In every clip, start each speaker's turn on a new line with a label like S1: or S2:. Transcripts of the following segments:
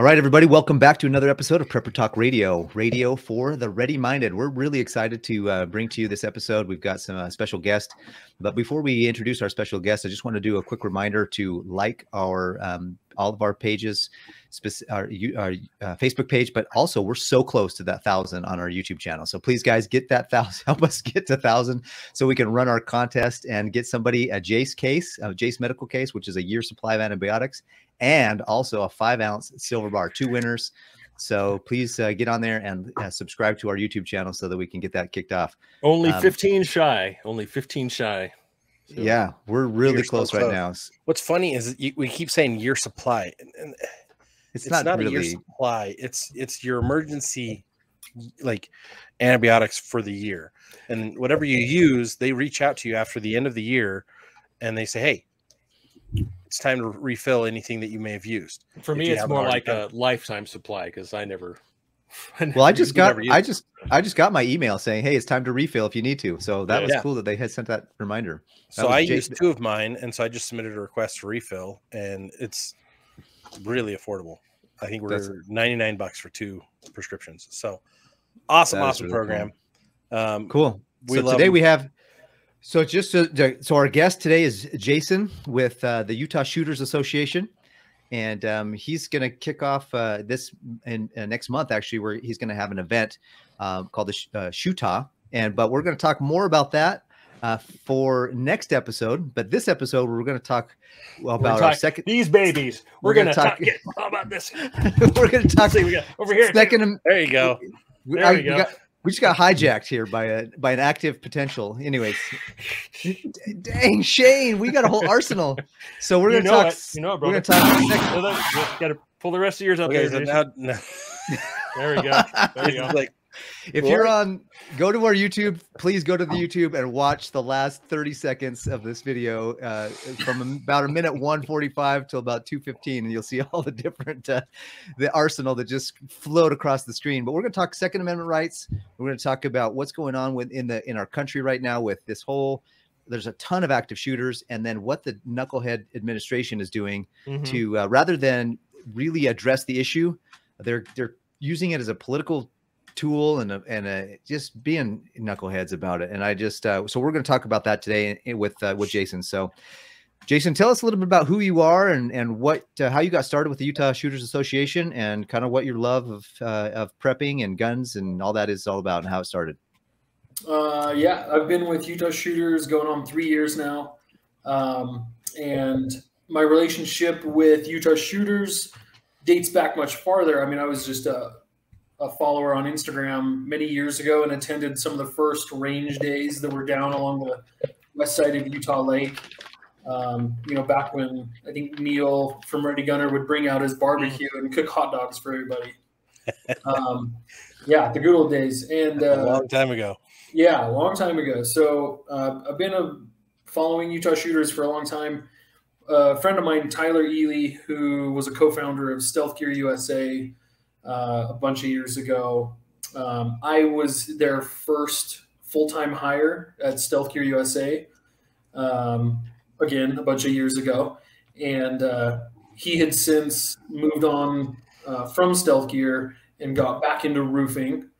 S1: All right, everybody, welcome back to another episode of Prepper Talk Radio, radio for the ready-minded. We're really excited to bring to you this episode. We've got some special guest, but before we introduce our special guest, I just want to do a quick reminder to like our all of our pages, our Facebook page, but also we're so close to that 1,000 on our YouTube channel. So please, guys, get that 1,000. Help us get to 1,000 so we can run our contest and get somebody a Jase case, a Jase Medical case, which is a year supply of antibiotics, and also a 5-ounce silver bar. 2 winners. So please get on there and subscribe to our YouTube channel so that we can get that kicked off.
S2: Only 15 shy. Only 15 shy. So
S1: yeah, we're really close right now.
S3: What's funny is we keep saying year supply, and it's not really a year supply. It's your emergency, like, antibiotics for the year, and whatever you use, they reach out to you after the end of the year, and they say, "Hey, it's time to refill anything that you may have used."
S2: For me, it's more like a lifetime supply because I never.
S1: Well, I just got my email saying, "Hey, it's time to refill if you need to." So that was cool that they had sent that reminder.
S3: So I used 2 of mine, and so I just submitted a request to refill, and it's really affordable. I think we're $99 for 2 prescriptions. So awesome really program.
S1: Cool. So today we have. So so our guest today is Jason with the Utah Shooters Association, and he's going to kick off this in next month, actually, where he's going to have an event called the Shootah, but we're going to talk more about that for next episode. But this episode, we're going to talk about our second
S2: these babies. We're going to talk about this.
S1: We're going to talk.
S2: We got over here.
S3: There you go.
S2: There we go.
S1: We just got hijacked here by an active potential. Anyways, dang Shane, we got a whole arsenal. So we're gonna talk.
S2: Bro.
S1: We're gonna talk.
S2: Got to pull the rest of yours up there.
S3: So no.
S2: There we go. There you go.
S3: Like,
S1: if you're on, go to our YouTube. Please go to the YouTube and watch the last 30 seconds of this video from about a minute 1:45 till about 2:15, and you'll see all the different the arsenal that just flowed across the screen. But we're going to talk Second Amendment rights. We're going to talk about what's going on in our country right now with this whole. There's a ton of active shooters, and then what the knucklehead administration is doing to rather than really address the issue, they're using it as a political tool and just being knuckleheads about it. And I just so we're going to talk about that today with Jason. So Jason, tell us a little bit about who you are and what how you got started with the Utah Shooters Association and kind of what your love of prepping and guns and all that is all about and how it started.
S4: Yeah, I've been with Utah Shooters going on 3 years now, and my relationship with Utah Shooters dates back much farther. I mean, I was just a follower on Instagram many years ago and attended some of the first range days that were down along the west side of Utah Lake. Back when I think Neil from Ready Gunner would bring out his barbecue and cook hot dogs for everybody. Yeah, the good old days. And
S3: a long time ago.
S4: Yeah, a long time ago. So I've been following Utah Shooters for a long time. A friend of mine, Tyler Ely, who was a co-founder of Stealth Gear USA, a bunch of years ago. I was their first full-time hire at Stealth Gear USA, again, a bunch of years ago. And he had since moved on from Stealth Gear and got back into roofing.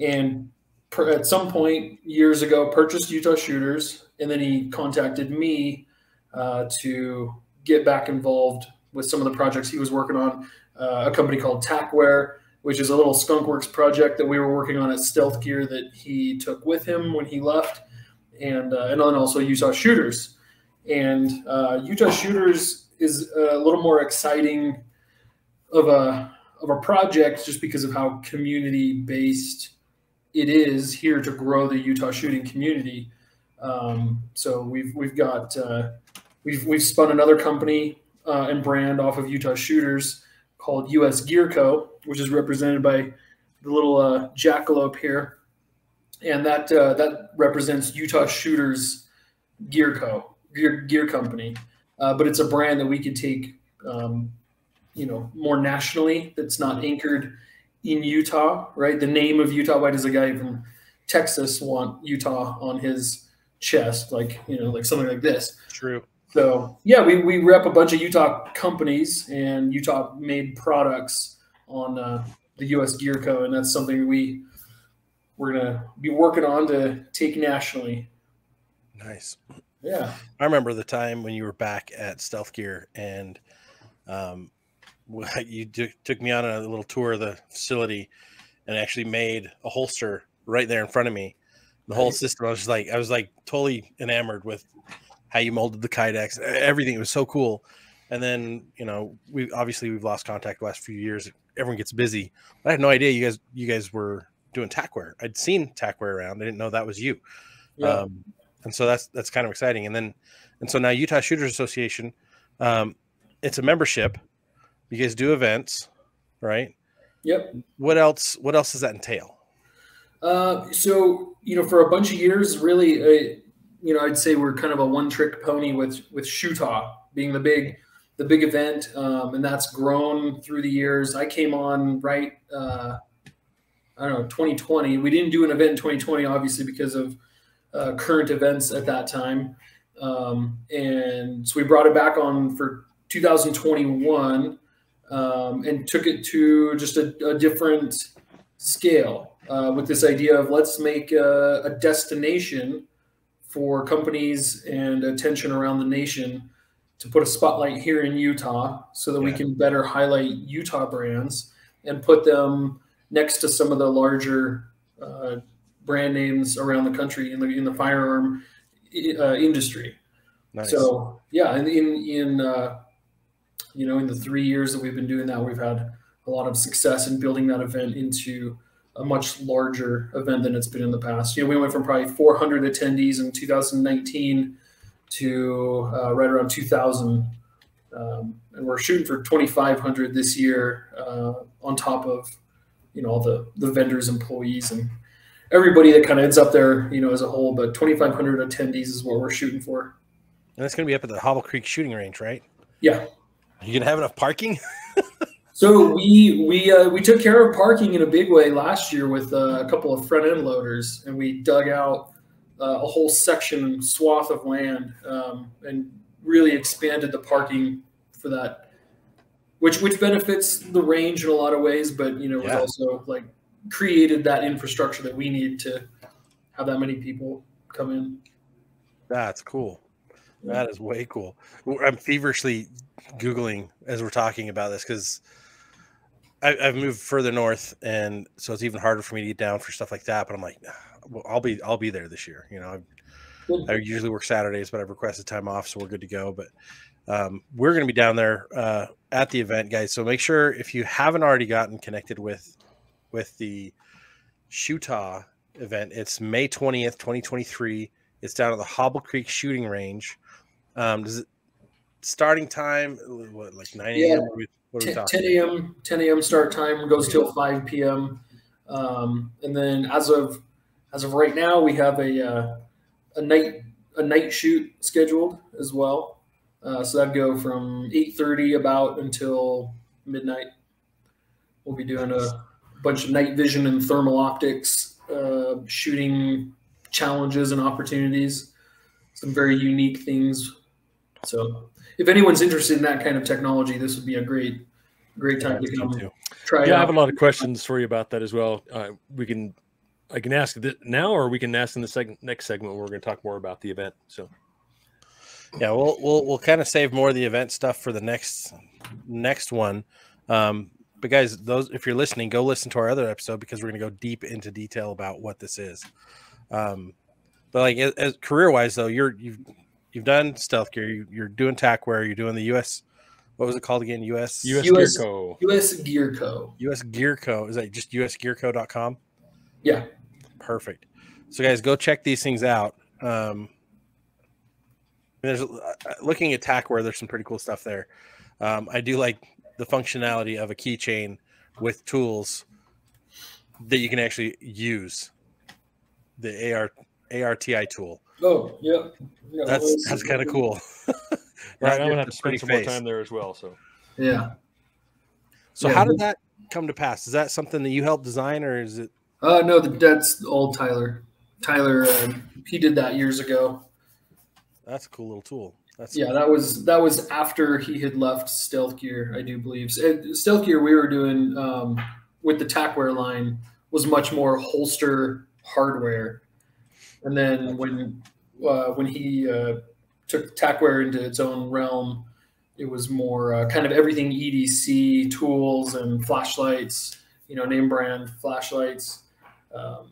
S4: And at some point years ago, purchased Utah Shooters. And then he contacted me to get back involved with some of the projects he was working on. A company called Tackware, which is a little skunkworks project that we were working on at Stealth Gear that he took with him when he left, and then also Utah Shooters. And Utah Shooters is a little more exciting of a project just because of how community based it is here to grow the Utah shooting community. So we've got we've spun another company and brand off of Utah Shooters called US Gear Co., which is represented by the little jackalope here, and that represents Utah Shooters Gear Co. Gear Company. But it's a brand that we could take, more nationally. That's not anchored in Utah, right? The name of Utah. Why does a guy from Texas want Utah on his chest, like something like this?
S3: True.
S4: So yeah, we rep a bunch of Utah companies and Utah made products on the U.S. Gear Co., and that's something we're gonna be working on to take nationally.
S3: Nice.
S4: Yeah,
S3: I remember the time when you were back at Stealth Gear, and you took me on a little tour of the facility, and actually made a holster right there in front of me. The whole system, I was like totally enamored with how you molded the Kydex, everything. It was so cool. And then, you know, we've lost contact the last few years. Everyone gets busy. I had no idea you guys were doing tackware. I'd seen tackware around. I didn't know that was you.
S4: yeah.
S3: And so that's kind of exciting. And so now Utah Shooters Association, it's a membership. You guys do events, right?
S4: Yep.
S3: What else does that entail?
S4: So, you know, for a bunch of years, really, you know, I'd say we're kind of a one-trick pony with Shootah being the big event, and that's grown through the years. I came on I don't know, 2020. We didn't do an event in 2020, obviously, because of current events at that time, and so we brought it back on for 2021, and took it to just a different scale, with this idea of let's make a destination for companies and attention around the nation to put a spotlight here in Utah so that we can better highlight Utah brands and put them next to some of the larger brand names around the country in the firearm industry.
S3: Nice.
S4: So yeah, in you know, in the 3 years that we've been doing that, we've had a lot of success in building that event into a much larger event than it's been in the past. You know, we went from probably 400 attendees in 2019 to right around 2,000, and we're shooting for 2,500 this year, on top of, you know, all the vendors, employees, and everybody that kind of ends up there, you know, as a whole. But 2,500 attendees is what we're shooting for.
S3: And it's going to be up at the Hobble Creek shooting range, right?
S4: Yeah.
S3: Are you going to have enough parking?
S4: So we took care of parking in a big way last year with a couple of front end loaders, and we dug out a whole swath of land, and really expanded the parking for that, which benefits the range in a lot of ways, but, you know, it was also like created that infrastructure that we need to have that many people come in.
S3: That's cool. That is way cool. I'm feverishly Googling as we're talking about this because I've moved further north, and so it's even harder for me to get down for stuff like that. But I'm like, well, I'll be there this year. You know, I usually work Saturdays, but I've requested time off, so we're good to go. But we're going to be down there at the event, guys. So make sure, if you haven't already gotten connected with the Shootah event, it's May 20th, 2023. It's down at the Hobble Creek shooting range. Does it starting time? What, like 9 a.m.? What are we talking?
S4: 10 a.m. start time, goes till 5 p.m. And then as of right now, we have a night shoot scheduled as well. So that'd go from 8:30 about until midnight. We'll be doing a bunch of night vision and thermal optics shooting challenges and opportunities. Some very unique things. So if anyone's interested in that kind of technology, this would be a great time to come try it out.
S2: I have a lot of questions for you about that as well. I can ask it now, or we can ask in the next segment where we're going to talk more about the event. So
S3: yeah, we'll kind of save more of the event stuff for the next one. But guys, if you're listening, go listen to our other episode, because we're going to go deep into detail about what this is. But like as career-wise though, you've done stealth gear, you're doing tackware, you're doing the US, what was it called again? US
S4: Gear Co. US Gear Co.
S3: US Gear Co. Is that just usgearco.com?
S4: Yeah.
S3: Perfect. So guys, go check these things out. There's looking at tackware, there's some pretty cool stuff there. I do like the functionality of a keychain with tools that you can actually use. The ARTI tool.
S4: Oh, yeah.
S3: That's kind of cool.
S2: Right, I'm gonna have to spend some more time there as well. So
S4: yeah.
S3: So how did that come to pass? Is that something that you helped design, or is it?
S4: No, that's old Tyler. Tyler, he did that years ago.
S3: That's a cool little tool.
S4: Yeah, that was after he had left Stealth Gear, I do believe. Stealth Gear we were doing with the Tackware line was much more holster hardware, and then when he took Tackware into its own realm, it was more kind of everything EDC tools and flashlights, name brand flashlights. I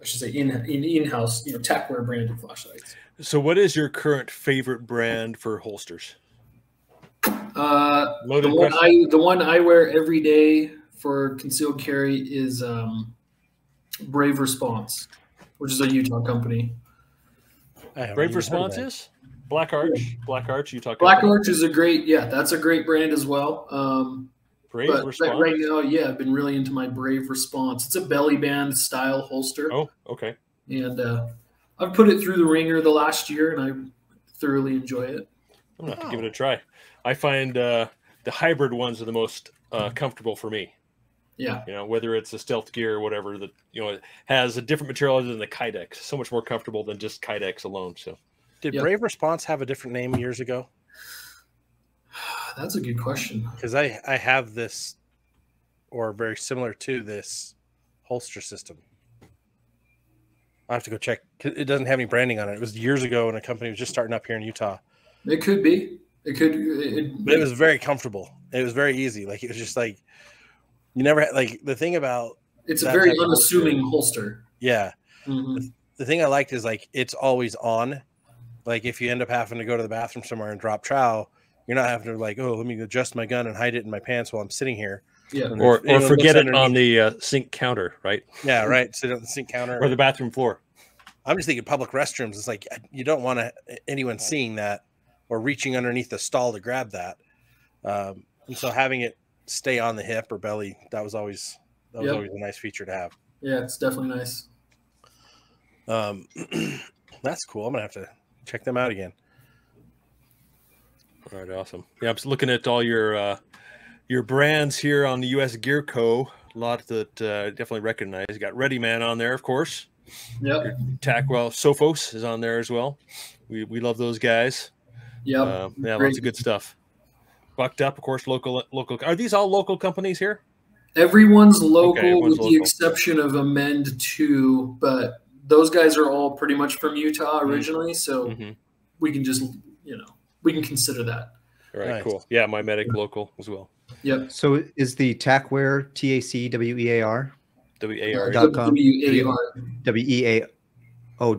S4: should say in-house, Tackware branded flashlights.
S2: So what is your current favorite brand for holsters?
S4: The one I wear every day for concealed carry is Brave Response, which is a Utah company.
S2: Brave Response is? Black Arch, Utah company.
S4: Black Arch is that's a great brand as well.
S2: Brave Response?
S4: Right now, I've been really into my Brave Response. It's a belly band style holster.
S2: Oh, okay.
S4: And I've put it through the ringer the last year, and I thoroughly enjoy it.
S2: I'm going to have to give it a try. I find the hybrid ones are the most comfortable for me.
S4: Yeah.
S2: Whether it's a Stealth Gear or whatever, that it has a different material other than the Kydex. So much more comfortable than just Kydex alone. So,
S3: did Brave Response have a different name years ago?
S4: That's a good question.
S3: Because I have this, or very similar to this, holster system. I have to go check. It doesn't have any branding on it. It was years ago, and a company was just starting up here in Utah.
S4: It could be.
S3: But it was very comfortable. It was very easy. Like, it was just like, you never had, like, the thing about
S4: it's a very unassuming holster.
S3: Yeah.
S4: Mm-hmm.
S3: The thing I liked is, like, it's always on. Like, if you end up having to go to the bathroom somewhere and drop trow, you're not having to, like, oh, let me adjust my gun and hide it in my pants while I'm sitting here.
S4: Yeah.
S2: Or forget it on the sink counter, right?
S3: Yeah, right. Sit on the sink counter.
S2: Or the bathroom floor.
S3: I'm just thinking public restrooms. It's like, you don't want anyone seeing that or reaching underneath the stall to grab that. And so having it stay on the hip or belly, that was always a nice feature to have.
S4: Yeah, it's definitely nice.
S3: That's cool. I'm going to have to check them out again.
S2: All right, awesome. Yeah, I'm just looking at all your brands here on the U.S. Gear Co. A lot that definitely recognize. You got Ready Man on there, of course.
S4: Yep.
S2: Tackwell, Sophos is on there as well. We love those guys.
S4: Yep.
S2: Yeah, lots of good stuff. Bucked Up, of course, local. Are these all local companies here?
S4: Everyone's local, with the exception of Amend 2, but those guys are all pretty much from Utah originally, so we can just, we can consider that.
S2: All right, cool. Yeah, my medic local as well.
S4: Yep.
S1: So is the Tackware TACWEAR?
S2: WAR.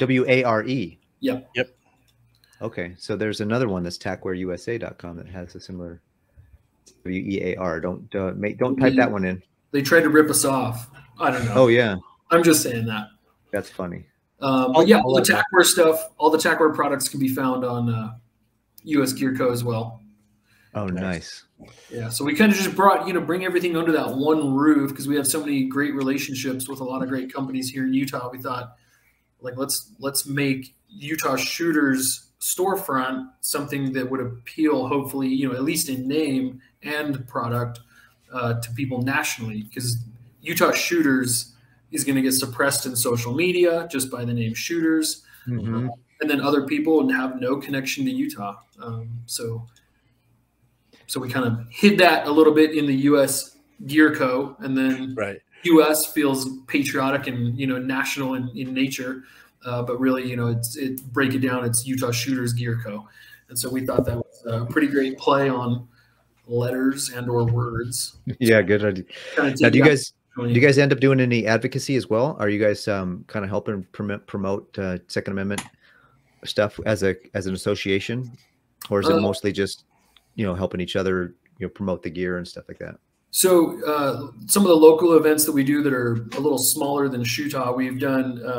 S1: WARE.
S4: Yep.
S1: Okay, so there's another one that's TackwareUSA.com that has a similar WEAR. Don't type that one in.
S4: They tried to rip us off. I don't know.
S1: Oh yeah.
S4: I'm just saying that.
S1: That's funny.
S4: But yeah, all the Tackware stuff, all the Tackware products can be found on US Gear Co. as well.
S1: Oh, nice.
S4: Yeah, so we kind of just bring everything under that one roof because we have so many great relationships with a lot of great companies here in Utah. We thought, like, let's make Utah Shooters storefront something that would appeal, hopefully, at least in name and product to people nationally, because Utah Shooters is going to get suppressed in social media just by the name Shooters, and then other people have no connection to Utah. So we kind of hid that a little bit in the U.S. Gear Co. And then U.S. feels patriotic and national in nature, but really break it down. It's Utah Shooters Gear Co. And so we thought that was a pretty great play on letters and/or words.
S1: Yeah, good idea. Now, do you guys end up doing any advocacy as well? Are you guys kind of helping promote Second Amendment stuff as an association, or is it mostly just helping each other, promote the gear and stuff like that?
S4: So some of the local events that we do that are a little smaller than Shootah,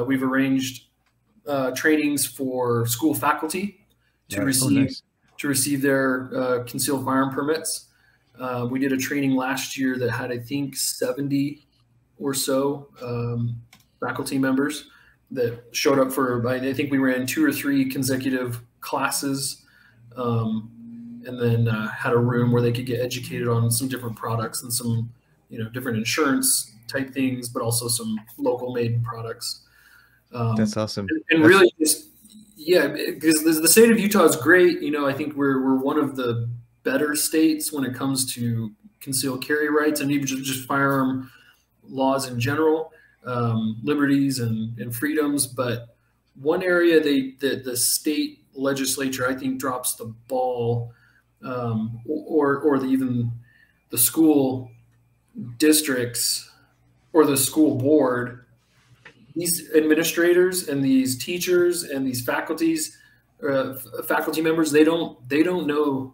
S4: we've arranged trainings for school faculty to receive their concealed firearm permits. We did a training last year that had, I think, 70 or so faculty members that showed up for, I think we ran 2 or 3 consecutive classes, and then had a room where they could get educated on some different products and some, different insurance type things, but also some local made products.
S1: That's awesome.
S4: And really just, Yeah, because the state of Utah is great. You know, I think we're one of the better states when it comes to concealed carry rights and even just firearm laws in general, liberties and freedoms. But one area the state legislature, I think, drops the ball, or even the school districts or the school board. These administrators and these teachers and these faculty members, they don't know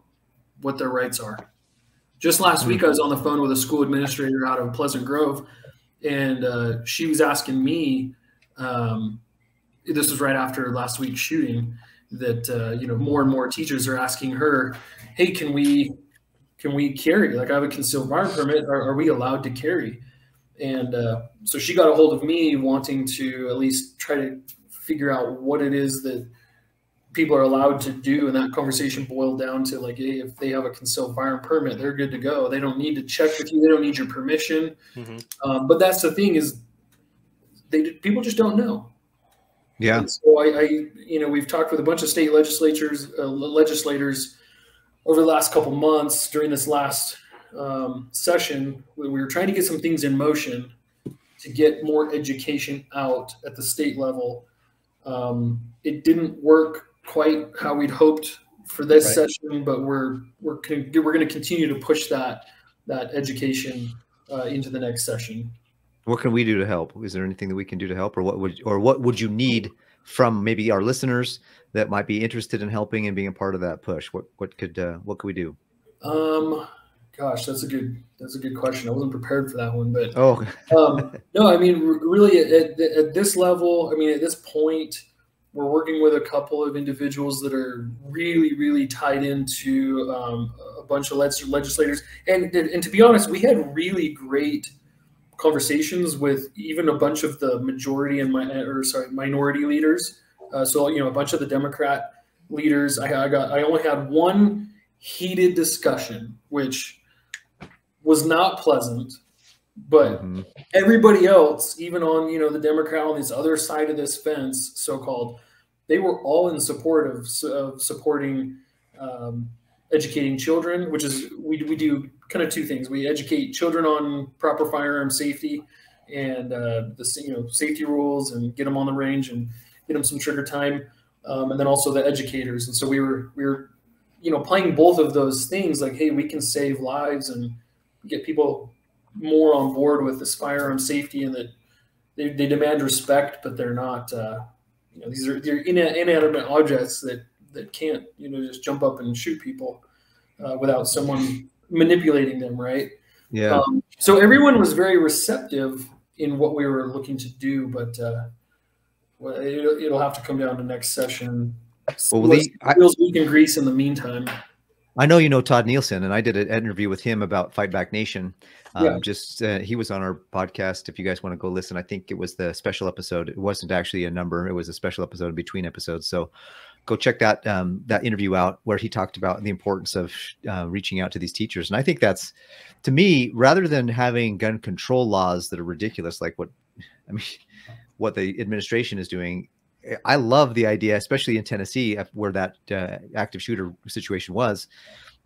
S4: what their rights are. Just last week, I was on the phone with a school administrator out of Pleasant Grove, and she was asking me, this was right after last week's shooting, that more and more teachers are asking her, hey, can we carry? Like, I have a concealed firearm permit. Are we allowed to carry? And so she got a hold of me wanting to at least try to figure out what it is that people are allowed to do. And that conversation boiled down to like, hey, if they have a concealed firearm permit, they're good to go. They don't need to check with you. They don't need your permission. But that's the thing is people just don't know.
S1: Yeah.
S4: And so we've talked with a bunch of state legislators over the last couple months during this last session. We were trying to get some things in motion to get more education out at the state level. It didn't work quite how we'd hoped for this session, but we're going to continue to push that education into the next session.
S1: What can we do to help? Is there anything that we can do to help, or what would you need from maybe our listeners that might be interested in helping and being a part of that push? What could we do?
S4: Gosh, that's a good question. I wasn't prepared for that one, but no, I mean, really at this level, I mean, at this point, we're working with a couple of individuals that are really, really tied into a bunch of legislators. And to be honest, we had really great conversations with even a bunch of the minority leaders. So, a bunch of the Democrat leaders. I only had one heated discussion, which was not pleasant, but everybody else, even on, the Democrat on this other side of this fence, so-called, they were all in support of supporting educating children, which is, we do kind of two things. We educate children on proper firearm safety and the safety rules, and get them on the range and get them some trigger time, and then also the educators. And so we were playing both of those things, like, hey, we can save lives and get people more on board with this firearm safety, and that they demand respect, but they're not, they're inanimate objects that can't, just jump up and shoot people without someone manipulating them, right?
S1: Yeah.
S4: So everyone was very receptive in what we were looking to do, but it'll have to come down to next session.
S1: Well,
S4: we can grease in the meantime.
S1: I know Todd Nielsen, and I did an interview with him about Fight Back Nation. He was on our podcast. If you guys want to go listen, I think it was the special episode. It wasn't actually a number; it was a special episode in between episodes. So go check that interview out, where he talked about the importance of reaching out to these teachers. And I think that's, to me, rather than having gun control laws that are ridiculous, like what the administration is doing. I love the idea, especially in Tennessee, where that active shooter situation was.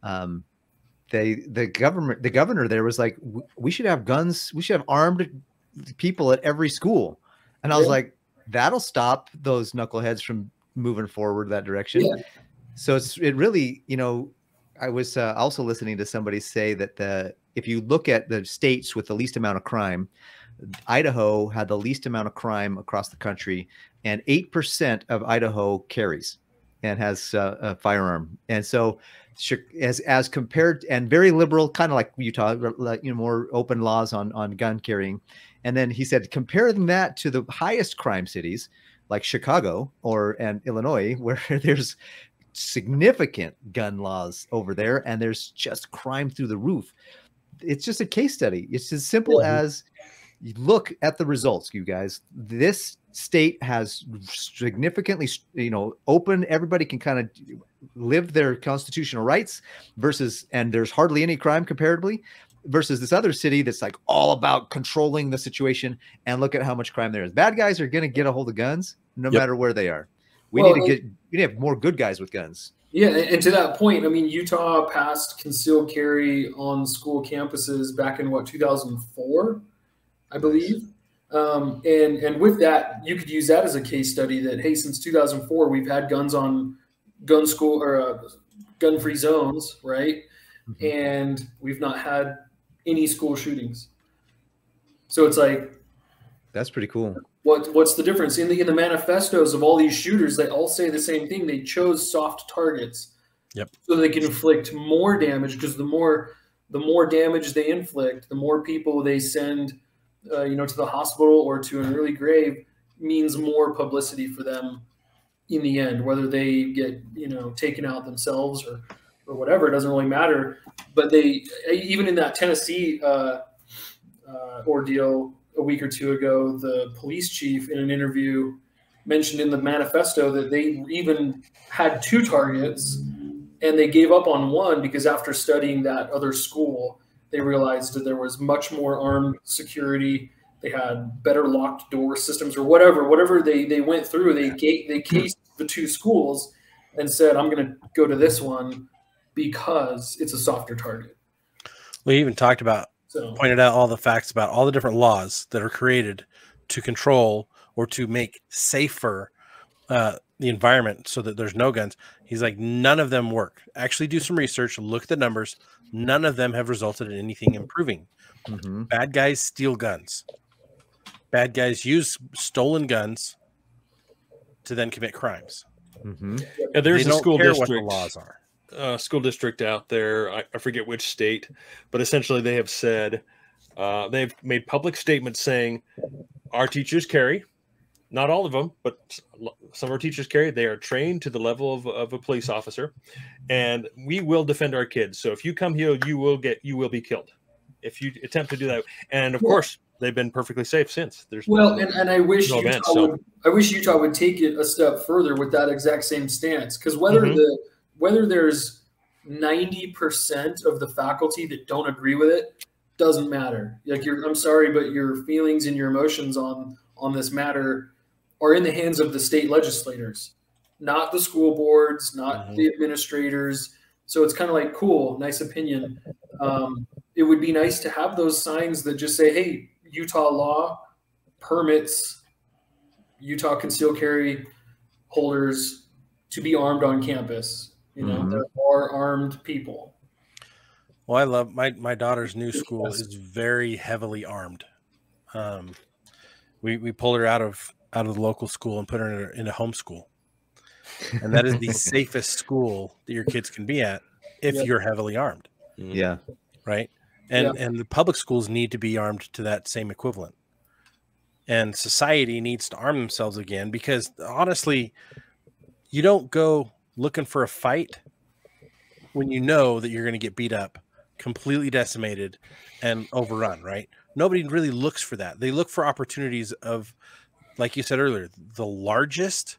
S1: The governor there was like, we should have guns. We should have armed people at every school. And I was like, that'll stop those knuckleheads from moving forward that direction. Yeah. So it really, I was also listening to somebody say that if you look at the states with the least amount of crime, Idaho had the least amount of crime across the country, and 8% of Idaho carries and has a firearm. And so as compared, and very liberal, kind of like Utah, more open laws on gun carrying. And then he said, comparing that to the highest crime cities like Chicago and Illinois, where there's significant gun laws over there, and there's just crime through the roof. It's just a case study. It's as simple as, you look at the results, you guys. This state has significantly, open. Everybody can kind of live their constitutional rights and there's hardly any crime comparatively, versus this other city that's like all about controlling the situation. And look at how much crime there is. Bad guys are going to get a hold of guns no matter where they are. We need to have more good guys with guns.
S4: Yeah, and to that point, I mean, Utah passed concealed carry on school campuses back in 2004, I believe. And with that, you could use that as a case study that, hey, since 2004, we've had guns on gun school or gun-free zones, right? Mm-hmm. And we've not had any school shootings. So it's like,
S1: that's pretty cool.
S4: What's the difference in the manifestos of all these shooters? They all say the same thing. They chose soft targets, so they can inflict more damage, because the more damage they inflict, the more people they send, to the hospital or to an early grave, means more publicity for them in the end. Whether they get taken out themselves or whatever, it doesn't really matter. But they, even in that Tennessee ordeal a week or two ago, the police chief in an interview mentioned in the manifesto that they even had 2 targets and they gave up on one because after studying that other school, they realized that there was much more armed security. They had better locked door systems or whatever they went through. They cased the 2 schools and said, I'm going to go to this one because it's a softer target.
S3: We even talked about, pointed out all the facts about all the different laws that are created to control or to make safer the environment so that there's no guns. He's like, none of them work. Actually do some research, look at the numbers. None of them have resulted in anything improving. Mm-hmm. Bad guys steal guns. Bad guys use stolen guns to then commit crimes.
S2: Mm-hmm. Yeah, there's a school district.
S3: What the laws are.
S2: School district out there, I forget which state, but essentially they have said, they've made public statements saying our teachers carry, not all of them, but some of our teachers carry. They are trained to the level of a police officer, and we will defend our kids. So if you come here, you will be killed if you attempt to do that. And of course, they've been perfectly safe since. There's
S4: and I wish Utah would take it a step further with that exact same stance, because whether there's 90% of the faculty that don't agree with it doesn't matter. Like, I'm sorry, but your feelings and your emotions on this matter are in the hands of the state legislators, not the school boards, not the administrators. So it's kind of like, cool, nice opinion. It would be nice to have those signs that just say, hey, Utah law permits Utah concealed carry holders to be armed on campus. There are armed people.
S3: Well, I love my daughter's new school is very heavily armed. We pulled her out of the local school and put her in a homeschool, and that is the safest school that your kids can be at if you're heavily armed.
S1: Yeah,
S3: right. And the public schools need to be armed to that same equivalent. And society needs to arm themselves again, because honestly, you don't go looking for a fight when you know that you're going to get beat up, completely decimated, and overrun, right? Nobody really looks for that. They look for opportunities of, like you said earlier, the largest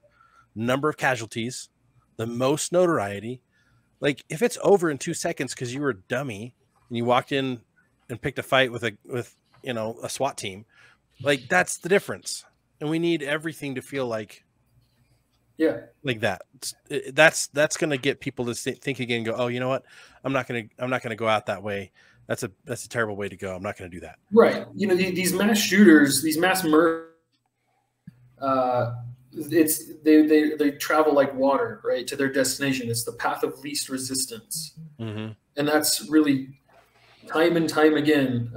S3: number of casualties, the most notoriety. Like, if it's over in 2 seconds because you were a dummy and you walked in and picked a fight with a SWAT team, like, that's the difference. And we need everything to feel like like that. That's going to get people to think again and go, oh, you know what? I'm not going to go out that way. That's a terrible way to go. I'm not going to do that.
S4: Right. These mass shooters, these mass murders, they travel like water, right, to their destination. It's the path of least resistance. Mm-hmm. And that's really time and time again.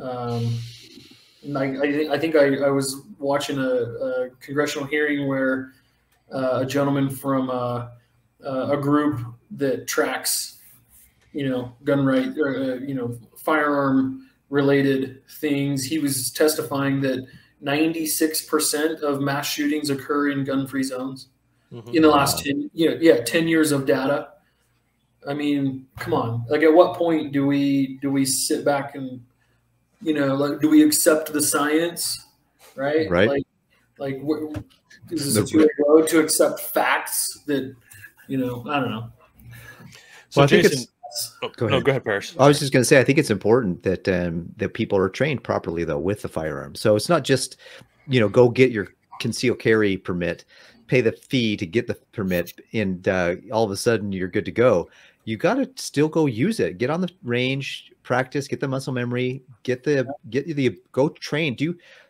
S4: And I think I was watching a congressional hearing where a gentleman from a group that tracks, gun right, or, firearm related things. He was testifying that 96% of mass shootings occur in gun-free zones in the last 10 years of data. I mean, come on. Like, at what point do we sit back and, do we accept the science, right?
S1: Right.
S4: Like is this a two-way road to accept facts that, I don't know.
S2: So, well, Jason, go ahead, Paris.
S1: I was just going to say, I think it's important that that people are trained properly, though, with the firearm. So it's not just, go get your concealed carry permit. pay the fee to get the permit, and all of a sudden you're good to go. You got to still go use it. Get on the range, practice, get the muscle memory, get the go train.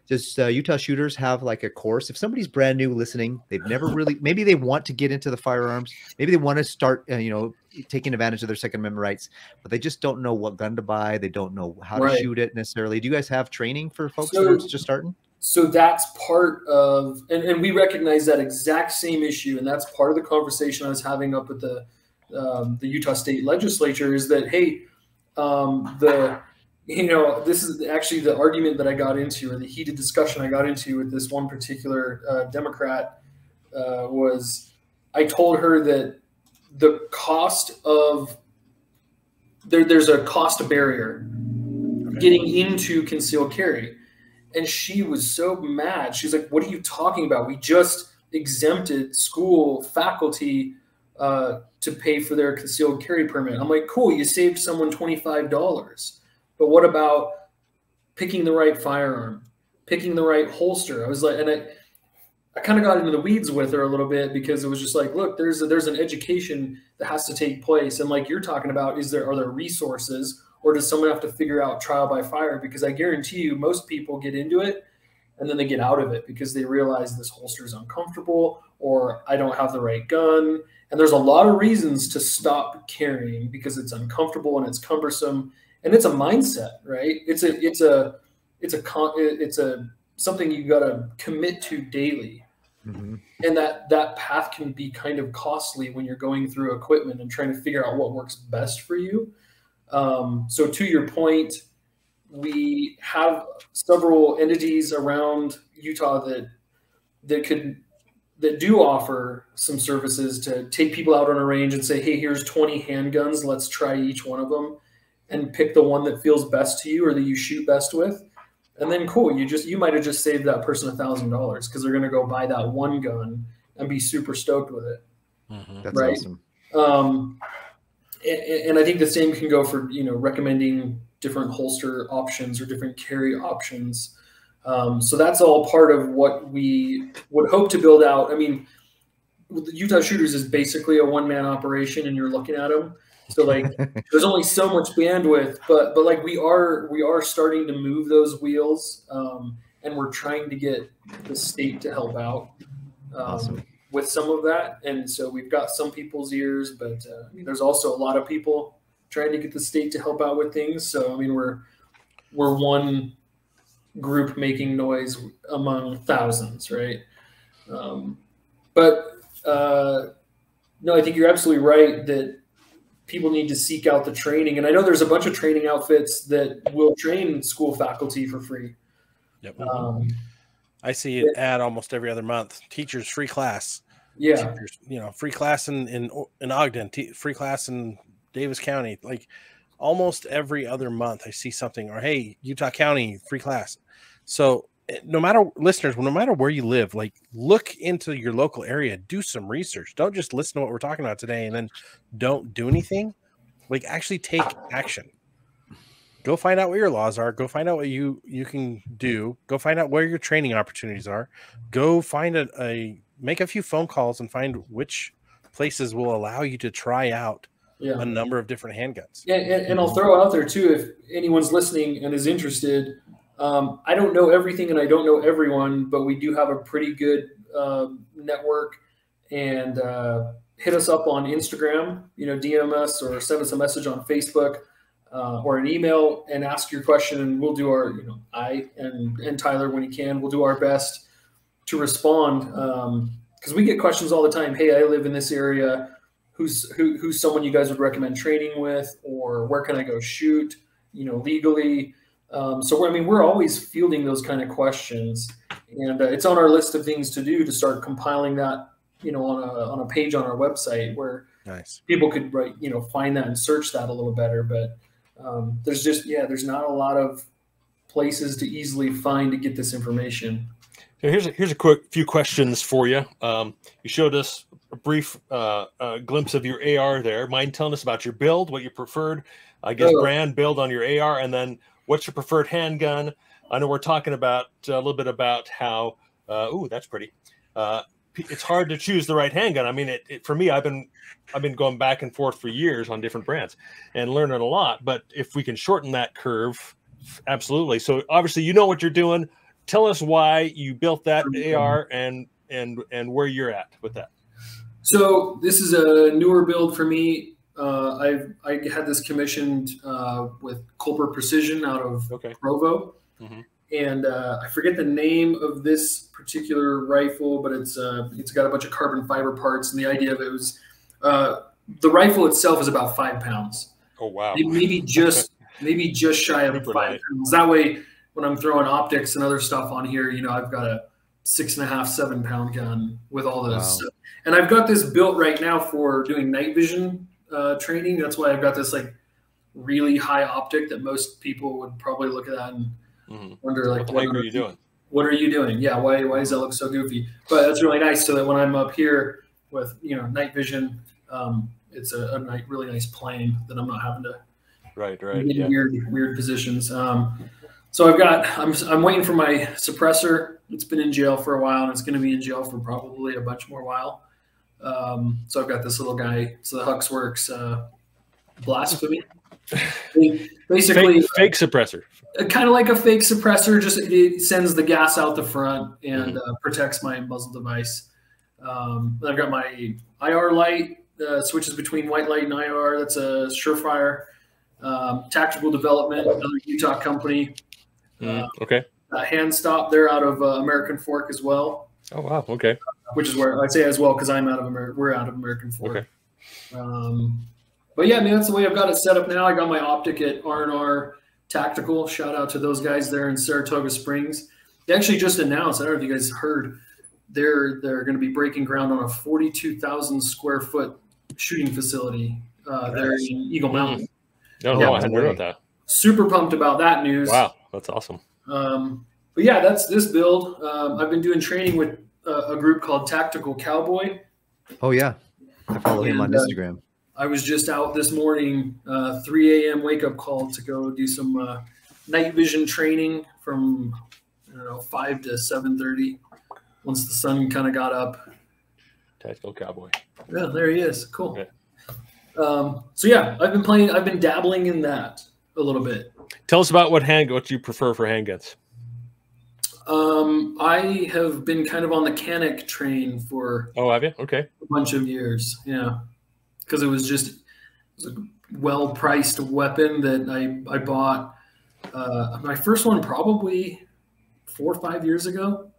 S1: Does Utah Shooters have like a course? If somebody's brand new listening, they've never really, maybe they want to get into the firearms, maybe they want to start, taking advantage of their Second Amendment rights, but they just don't know what gun to buy. They don't know how to shoot it necessarily. Do you guys have training for folks that are just starting?
S4: So that's part of, and we recognize that exact same issue, and that's part of the conversation I was having up at the Utah State Legislature, is that, hey, this is actually the argument that I got into, or the heated discussion I got into with this one particular Democrat, was I told her that the cost of, there's a cost barrier getting into concealed carry. And she was so mad. She's like, what are you talking about? We just exempted school faculty to pay for their concealed carry permit. I'm like, cool, you saved someone $25. But what about picking the right firearm, picking the right holster? I was like, and I kind of got into the weeds with her a little bit, because it was just like, look, there's an education that has to take place. And like you're talking about, are there resources, or does someone have to figure out trial by fire? Because I guarantee you, most people get into it and then they get out of it because they realize this holster is uncomfortable, or I don't have the right gun. And there's a lot of reasons to stop carrying, because it's uncomfortable and it's cumbersome, and it's a mindset, right? It's something you got to commit to daily. Mm-hmm. And that path can be kind of costly when you're going through equipment and trying to figure out what works best for you. So to your point, we have several entities around Utah that do offer some services to take people out on a range and say, hey, here's 20 handguns. Let's try each one of them and pick the one that feels best to you, or that you shoot best with. And then cool, you might have just saved that person $1,000, because they're going to go buy that one gun and be super stoked with it.
S1: Mm-hmm. That's right?
S4: Awesome. And I think the same can go for, recommending different holster options or different carry options. So that's all part of what we would hope to build out. I mean, the Utah Shooters is basically a one-man operation, and you're looking at them. So like, there's only so much bandwidth, but like we are starting to move those wheels, and we're trying to get the state to help out.
S1: Awesome.
S4: With some of that. And so we've got some people's ears, but there's also a lot of people trying to get the state to help out with things. So, I mean, we're one group making noise among thousands, right? No, I think you're absolutely right that people need to seek out the training. And I know there's a bunch of training outfits that will train school faculty for free.
S3: Yep. I see it ad almost every other month. Teachers free class.
S4: Yeah.
S3: Teachers, free class in Ogden, free class in Davis County. Like almost every other month I see something, or hey, Utah County free class. So no matter where you live, like look into your local area, do some research. Don't just listen to what we're talking about today and then don't do anything. Like actually take action. Go find out what your laws are. Go find out what you can do. Go find out where your training opportunities are. Go find make a few phone calls and find which places will allow you to try out a number of different handguns.
S4: Yeah, and I'll throw out there too, if anyone's listening and is interested, I don't know everything and I don't know everyone, but we do have a pretty good network. And hit us up on Instagram, DM us or send us a message on Facebook. Or an email and ask your question, and we'll do our, I and Tyler, when he can, we'll do our best to respond. Because we get questions all the time. Hey, I live in this area. Who's someone you guys would recommend training with, or where can I go shoot, legally? So we're always fielding those kind of questions, and it's on our list of things to do to start compiling that, on a page on our website where people could find that and search that a little better, but. There's not a lot of places to easily find to get this information.
S2: So here's a quick few questions for you. You showed us a brief glimpse of your AR there. Mind telling us about your build, what you preferred, brand build on your AR, and then what's your preferred handgun? I know we're talking about a little bit about how, that's pretty. it's hard to choose the right handgun. I mean, for me, I've been going back and forth for years on different brands and learning a lot. But if we can shorten that curve, absolutely. So obviously, you know what you're doing. Tell us why you built that AR and where you're at with that.
S4: So this is a newer build for me. I had this commissioned with Culper Precision out of Provo, and I forget the name of this particular rifle, but it's got a bunch of carbon fiber parts, and the idea of it was the rifle itself is about 5 pounds.
S2: Oh wow!
S4: Maybe just shy of 5 pounds. That way, when I'm throwing optics and other stuff on here, you know, I've got a 6.5, 7 pound gun with all this. Wow. And I've got this built right now for doing night vision training. That's why I've got this like really high optic that most people would probably look at that and wonder like,
S2: what are you doing?
S4: What are you doing? Yeah, why does that look so goofy? But that's really nice, so that when I'm up here with, you know, night vision, it's a really nice plane that I'm not having to get in weird positions. So I'm waiting for my suppressor. It's been in jail for a while, and it's going to be in jail for probably a bunch more while. So I've got this little guy. So the Hux Works blasphemy. Basically,
S2: fake suppressor.
S4: Kind of like a fake suppressor. Just it sends the gas out the front and protects my muzzle device. I've got my IR light. Switches between white light and IR. That's a Surefire. Tactical Development, another Utah company. Hand Stop. They're out of American Fork as well.
S2: Oh wow! Okay.
S4: Which is where I say as well because I'm out of we're out of American Fork. Okay. But yeah, I mean that's the way I've got it set up now. I got my optic at R&R Tactical. Shout out to those guys there in Saratoga Springs. They actually just announced. I don't know if you guys heard. They're going to be breaking ground on a 42,000 square foot shooting facility there in Eagle Mountain.
S2: No, I hadn't heard about that.
S4: Super pumped about that news.
S2: Wow, that's awesome.
S4: But yeah, that's this build. I've been doing training with a group called Tactical Cowboy.
S1: Oh yeah, I follow him on Instagram.
S4: I was just out this morning, 3 a.m. wake up call to go do some night vision training from 5 to 7:30. Once the sun kind of got up.
S2: Tactical Cowboy.
S4: Yeah, there he is. Cool. Okay. So yeah, I've been dabbling in that a little bit.
S2: Tell us about what you prefer for handguns.
S4: I have been kind of on the Canik train for
S2: have you? Okay.
S4: A bunch of years. Yeah. Because it was a well-priced weapon that I bought. My first one probably 4 or 5 years ago.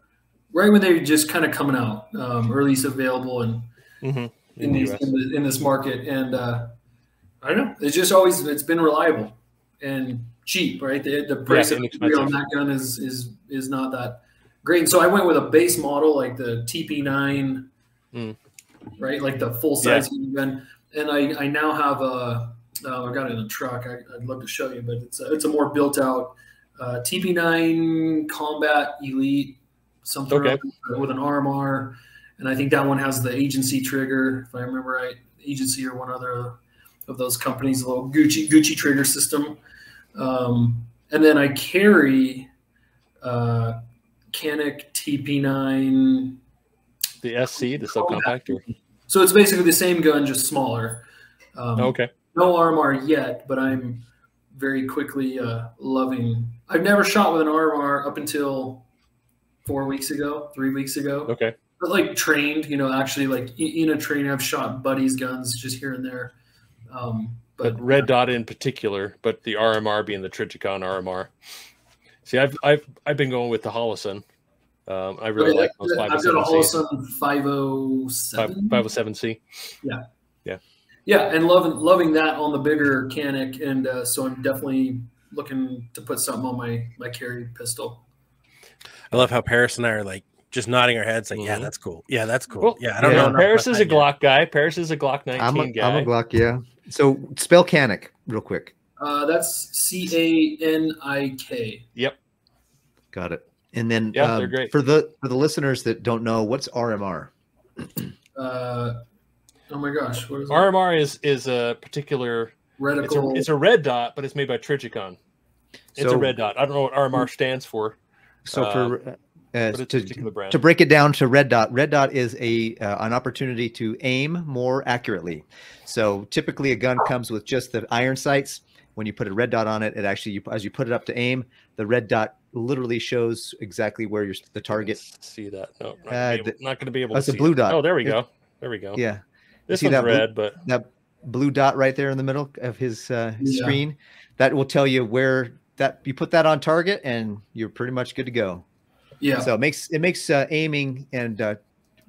S4: Right when they were just kind of coming out, or at least available in this market, and I don't know. It's just it's been reliable and cheap, right? The price on that gun is not that great. And so I went with a base model like the TP9, right? Like the full size gun, and I now have I got it in the truck. I'd love to show you, but it's a more built out TP9 Combat Elite. Something with an RMR, and I think that one has the agency trigger, if I remember right. Agency or one other of those companies, a little Gucci trigger system. And then I carry Canik TP9.
S2: The SC, the subcompactor.
S4: So it's basically the same gun, just smaller.
S2: No
S4: RMR yet, but I'm very quickly loving. I've never shot with an RMR up until 3 weeks ago.
S2: Okay.
S4: But like trained, actually like in a training, I've shot buddies' guns just here and there.
S2: But red dot in particular, but the RMR being the Triticon RMR. See, I've been going with the Holosun. I really like those 507C.
S4: I've got a Holosun 507.
S2: 507C.
S4: Yeah. Yeah, and loving that on the bigger Canik, and so I'm definitely looking to put something on my carry pistol.
S3: I love how Paris and I are like just nodding our heads, like, yeah, that's cool. Yeah, that's cool. Well, yeah, I don't know.
S2: Paris is a Glock guy. Paris is a Glock 19 guy.
S1: I'm a Glock, yeah. So spell Canik real quick.
S4: That's CANIK.
S2: Yep.
S1: Got it. And then
S2: they're great.
S1: For the listeners that don't know, what's RMR?
S4: Oh my gosh, what is
S2: RMR is a particular
S4: reticle.
S2: It's a red dot, but it's made by Triticon. It's a red dot. I don't know what RMR stands for.
S1: So To break it down to red dot is an opportunity to aim more accurately. So typically a gun comes with just the iron sights. When you put a red dot on it, it actually, as you put it up to aim, the red dot literally shows exactly where the target.
S2: See that? No, not going to be able to see
S1: a blue dot.
S2: Oh, there we go. There we go.
S1: Yeah.
S2: This one's red, but
S1: that blue dot right there in the middle of his screen, that will tell you where that you put that on target and you're pretty much good to go. Yeah. So it makes aiming and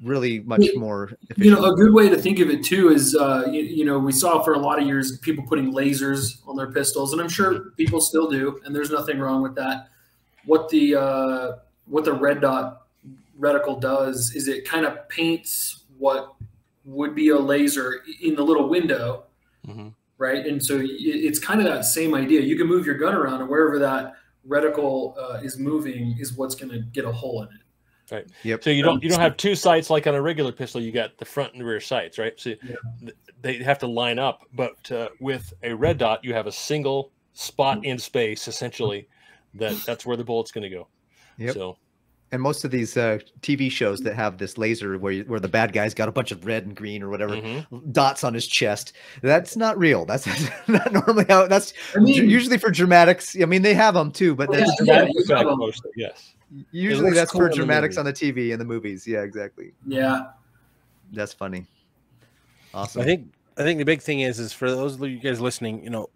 S1: really much more efficient.
S4: You know, a good way to think of it too is, you know, we saw for a lot of years people putting lasers on their pistols, and I'm sure people still do, and there's nothing wrong with that. What the red dot reticle does is it kind of paints what would be a laser in the little window, right? And so it's kind of that same idea. You can move your gun around, and wherever that reticle is moving is what's going to get a hole in it.
S2: Right. Yep. So you don't have two sights like on a regular pistol. You got the front and rear sights, right? So they have to line up. But with a red dot, you have a single spot in space, essentially. That's where the bullet's going to go.
S1: Yep.
S2: So.
S1: And most of these TV shows that have this laser where the bad guy's got a bunch of red and green or whatever dots on his chest, that's not real. That's not normally how. That's usually for dramatics. I mean, they have them too, but that's
S2: dramatic effect mostly. Yes.
S1: Usually that's cool for dramatics on the TV and the movies. Yeah, exactly.
S4: Yeah,
S1: that's funny. Awesome.
S3: I think the big thing is for those of you guys listening, you know,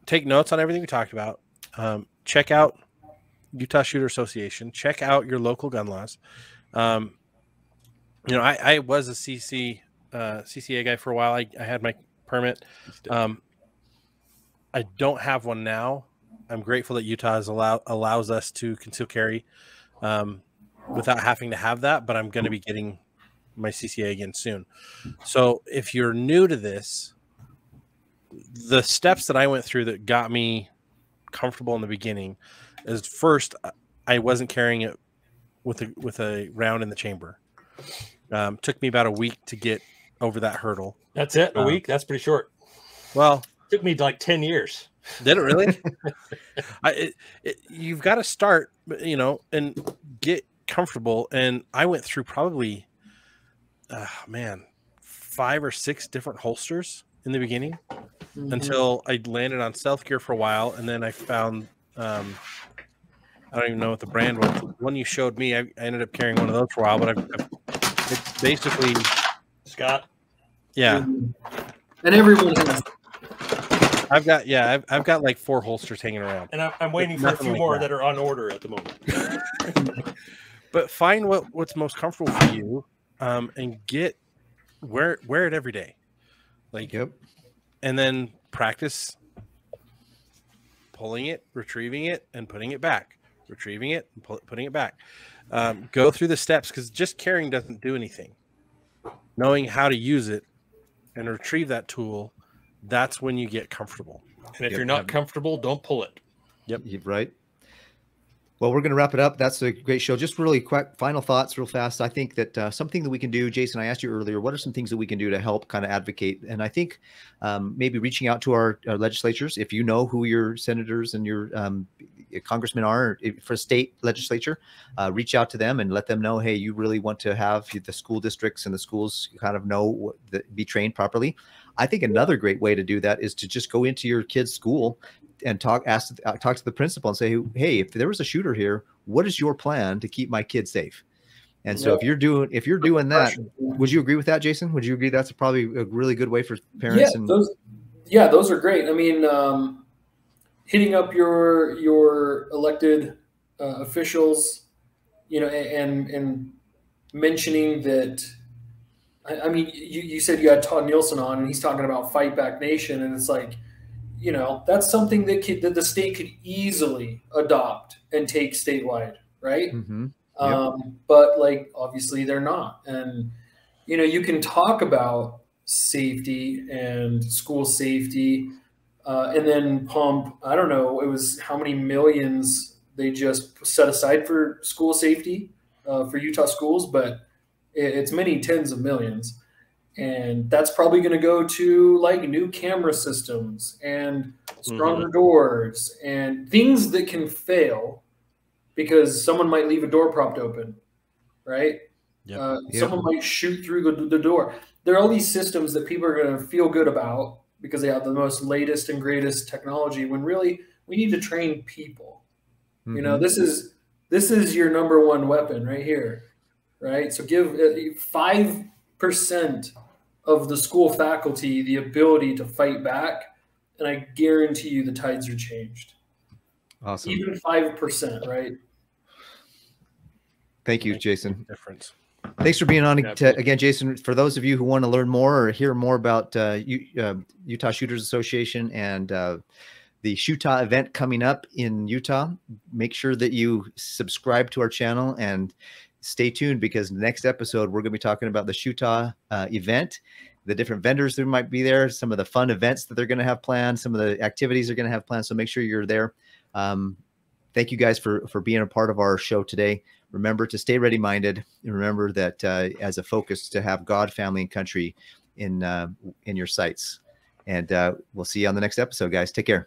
S3: take notes on everything we talked about. Check out Utah Shooter Association. Check out your local gun laws. You know, I was a CCA guy for a while. I had my permit. I don't have one now. I'm grateful that Utah allows us to conceal carry without having to have that, but I'm going to be getting my CCA again soon. So if you're new to this, the steps that I went through that got me comfortable in the beginning is, first, I wasn't carrying it with a round in the chamber. Took me about a week to get over that hurdle.
S2: That's it? A week? That's pretty short.
S3: Well,
S2: it took me like 10 years.
S3: Did it really? You've got to start, you know, and get comfortable. And I went through probably, 5 or 6 different holsters in the beginning until I landed on Stealth Gear for a while. And then I found, I don't even know what the brand was. The one you showed me, I ended up carrying one of those for a while, but it's basically
S2: Scott.
S3: Yeah.
S4: And everyone has.
S3: I've got like 4 holsters hanging around,
S2: and I'm waiting for a few more that are on order at the moment.
S3: But find what's most comfortable for you, and wear it every day, like and then practice pulling it, retrieving it, and putting it back, retrieving it, and putting it back. Go through the steps, because just carrying doesn't do anything. Knowing how to use it and retrieve that tool, that's when you get comfortable.
S2: And if you're not comfortable, don't pull it.
S1: Yep. Right. Well, we're going to wrap it up. That's a great show. Just really quick final thoughts real fast. I think that something that we can do, Jason, I asked you earlier, what are some things that we can do to help kind of advocate? And I think maybe reaching out to our legislatures, if you know who your senators and your congressmen are for state legislature, reach out to them and let them know, hey, you really want to have the school districts and the schools kind of know be trained properly. I think another great way to do that is to just go into your kid's school and talk to the principal and say, hey, if there was a shooter here, what is your plan to keep my kid safe? And so if you're doing that, would you agree with that, Jason? Would you agree that's probably a really good way for parents?
S4: Those are great. I mean, hitting up your elected officials, you know, and mentioning that. I mean, you said you had Todd Nielsen on, and he's talking about Fight Back Nation, and it's like, you know, that's something that the state could easily adopt and take statewide, right? But like, obviously they're not. And, you know, you can talk about safety and school safety, and then pump, I don't know, it was how many millions they just set aside for school safety for Utah schools, but it's many tens of millions. And that's probably going to go to like new camera systems and stronger doors and things that can fail because someone might leave a door propped open, right?
S3: Yep.
S4: Someone might shoot through the door. There are all these systems that people are going to feel good about because they have the most latest and greatest technology, when really we need to train people. You know, this is your number one weapon right here, right? So give 5% of the school faculty the ability to fight back, and I guarantee you the tides are changed.
S1: Awesome.
S4: Even 5%, right?
S1: Thank you, Jason.
S3: Difference.
S1: Thanks for being on again, Jason. For those of you who want to learn more or hear more about Utah Shooters Association and the Shootah event coming up in Utah, make sure that you subscribe to our channel and stay tuned, because next episode we're going to be talking about the Shootah event, the different vendors that might be there, some of the fun events that they're going to have planned, some of the activities they're going to have planned. So make sure you're there. Thank you guys for being a part of our show today. Remember to stay ready-minded, and remember that as a focus to have God, family, and country in your sights. And we'll see you on the next episode, guys. Take care.